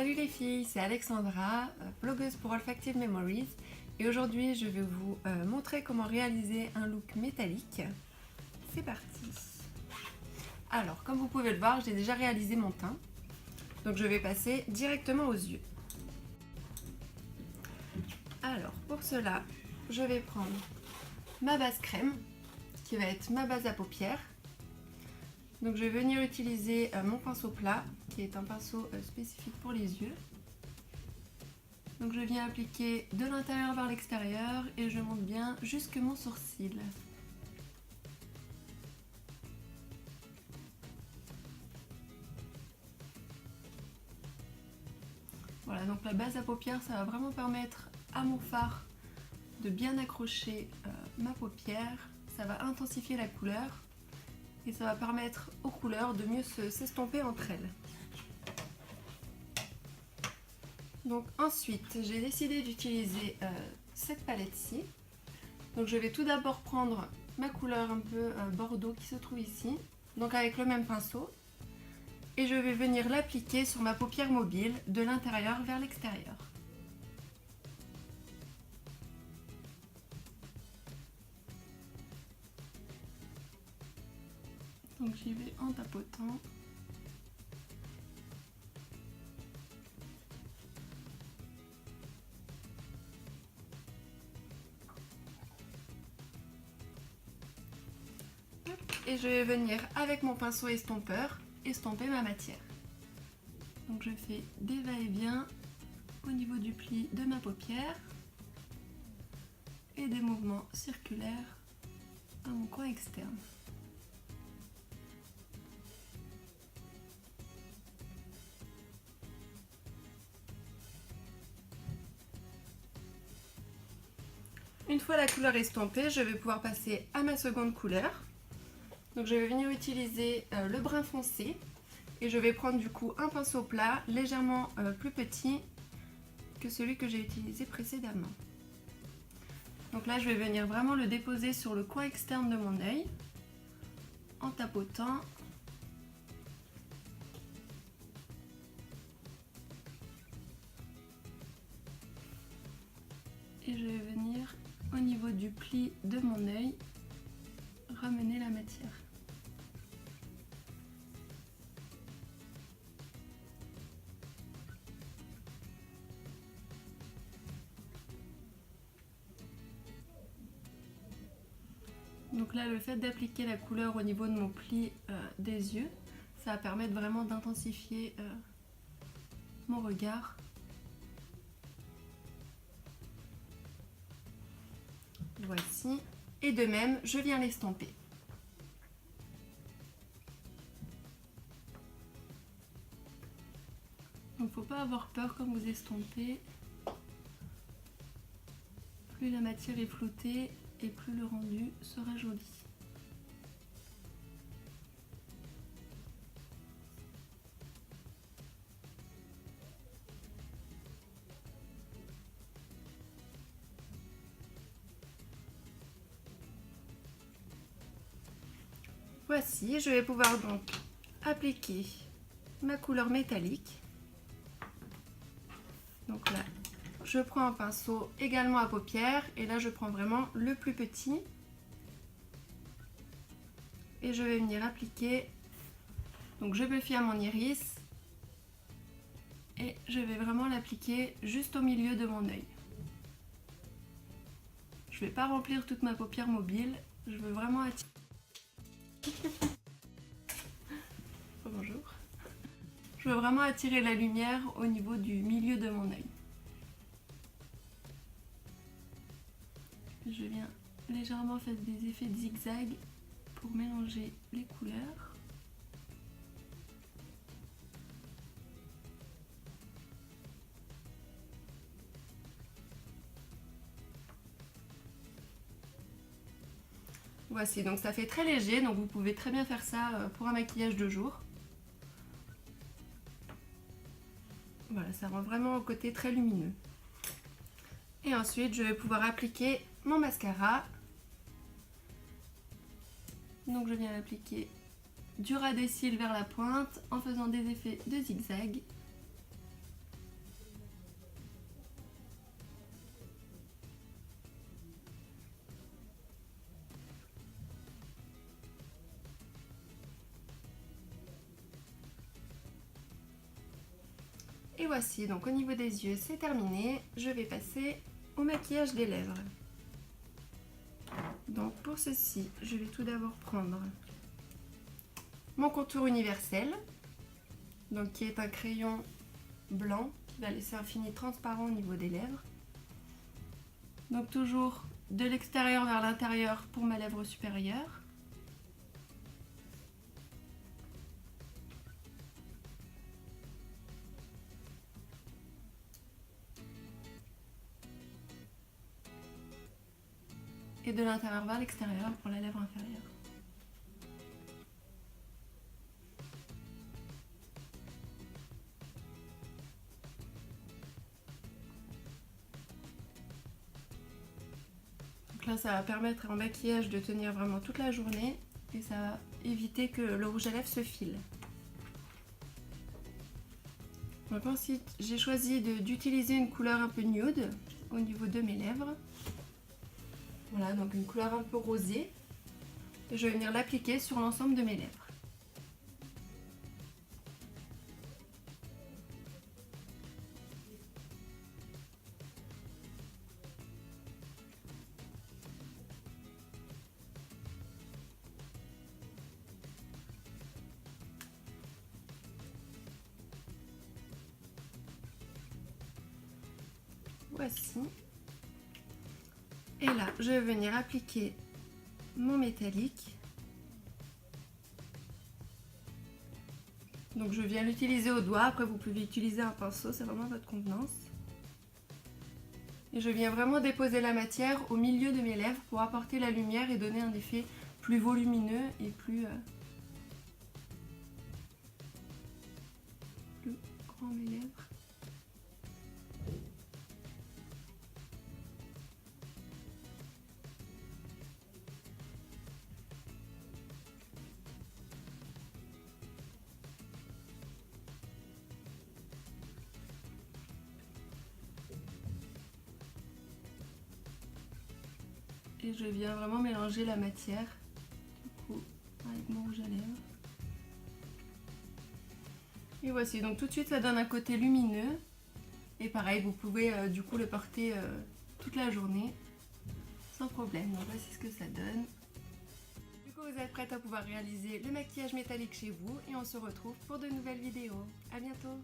Salut les filles, c'est Alexandra, blogueuse pour Olfactive Memories, et aujourd'hui je vais vous montrer comment réaliser un look métallique. C'est parti. Alors, comme vous pouvez le voir, j'ai déjà réalisé mon teint, donc je vais passer directement aux yeux. Alors, pour cela, je vais prendre ma base crème, qui va être ma base à paupières. Donc je vais venir utiliser mon pinceau plat, qui est un pinceau spécifique pour les yeux. Donc je viens appliquer de l'intérieur vers l'extérieur et je monte bien jusque mon sourcil. Voilà, donc la base à paupières, ça va vraiment permettre à mon fard de bien accrocher ma paupière. Ça va intensifier la couleur et ça va permettre aux couleurs de mieux s'estomper entre elles. Donc ensuite, j'ai décidé d'utiliser cette palette-ci. Donc je vais tout d'abord prendre ma couleur un peu bordeaux qui se trouve ici, donc avec le même pinceau, et je vais venir l'appliquer sur ma paupière mobile de l'intérieur vers l'extérieur. Donc j'y vais en tapotant. Et je vais venir avec mon pinceau estompeur estomper ma matière. Donc je fais des va-et-vient au niveau du pli de ma paupière et des mouvements circulaires à mon coin externe. Une fois la couleur estompée, je vais pouvoir passer à ma seconde couleur. Donc je vais venir utiliser le brun foncé et je vais prendre du coup un pinceau plat légèrement plus petit que celui que j'ai utilisé précédemment. Donc là je vais venir vraiment le déposer sur le coin externe de mon œil en tapotant. Et je vais venir au niveau du pli de mon œil ramener la matière. Donc là, le fait d'appliquer la couleur au niveau de mon pli des yeux, ça va permettre vraiment d'intensifier mon regard. Voici. Et de même, je viens l'estomper. Donc il ne faut pas avoir peur quand vous estompez. Plus la matière est floutée et plus le rendu sera joli. Voici, je vais pouvoir donc appliquer ma couleur métallique. Donc là, je prends un pinceau également à paupières et là je prends vraiment le plus petit et je vais venir appliquer. Donc je me fie à mon iris et je vais vraiment l'appliquer juste au milieu de mon œil. Je ne vais pas remplir toute ma paupière mobile, je veux vraiment attirer. Bonjour. Je veux vraiment attirer la lumière au niveau du milieu de mon œil. Je viens légèrement faire des effets de zigzag pour mélanger les couleurs. Voici, donc ça fait très léger, donc vous pouvez très bien faire ça pour un maquillage de jour. Voilà, ça rend vraiment au côté très lumineux. Et ensuite, je vais pouvoir appliquer mon mascara. Donc je viens l'appliquer du ras des cils vers la pointe en faisant des effets de zigzag. Et voici, donc au niveau des yeux, c'est terminé. Je vais passer au maquillage des lèvres. Donc pour ceci, je vais tout d'abord prendre mon contour universel, donc qui est un crayon blanc qui va laisser un fini transparent au niveau des lèvres. Donc toujours de l'extérieur vers l'intérieur pour ma lèvre supérieure. Et de l'intérieur vers l'extérieur pour la lèvre inférieure. Donc là, ça va permettre en maquillage de tenir vraiment toute la journée et ça va éviter que le rouge à lèvres se file. Donc ensuite, j'ai choisi d'utiliser une couleur un peu nude au niveau de mes lèvres. Voilà, donc une couleur un peu rosée. Et je vais venir l'appliquer sur l'ensemble de mes lèvres. Voici. Et là, je vais venir appliquer mon métallique. Donc je viens l'utiliser au doigt, après vous pouvez utiliser un pinceau, c'est vraiment à votre convenance. Et je viens vraiment déposer la matière au milieu de mes lèvres pour apporter la lumière et donner un effet plus volumineux et plus grand à mes lèvres. Et je viens vraiment mélanger la matière du coup avec mon rouge à lèvres. Et voici, donc tout de suite ça donne un côté lumineux. Et pareil, vous pouvez du coup le porter toute la journée sans problème. Donc voici ce que ça donne. Du coup vous êtes prête à pouvoir réaliser le maquillage métallique chez vous et on se retrouve pour de nouvelles vidéos. À bientôt!